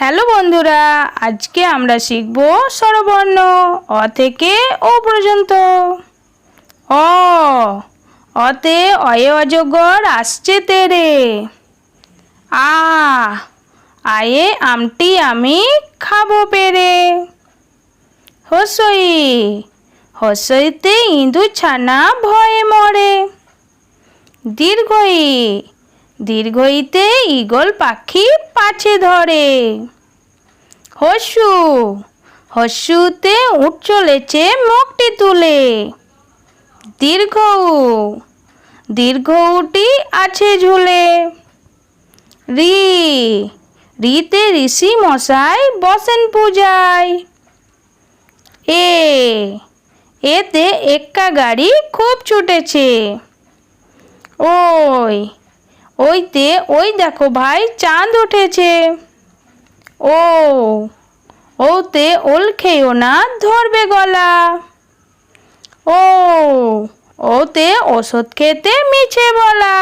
Hello বন্ধুরা, আজকে আমরা শিখব স্বরবর্ণ অ থেকে ও পর্যন্ত। অ অতে অয়ে অজগর আসছে তেরে। আ আয়ে আমটি আমি খাবো পেরে। হসই হসইতে ইঁদুর ছানা ভয়ে মরে। দীর্ঘই দীর্ঘইতে ঈগল পাখি পাছে ধরে। হস্যু হস্যুতে উট চলেছে মুখটি তুলে। দীর্ঘ দীর্ঘউটি আছে ঝুলে। রি রিতে ঋষি মশাই বসেন পূজায়। এ এতে এক্কা গাড়ি খুব ছুটেছে। ওই ওইতে ওই দেখো ভাই চাঁদ উঠেছে। ও ওতে ওল খেয়েও না ধরবে গলা। ও ওতে ওষুধ খেতে মিছে বলা।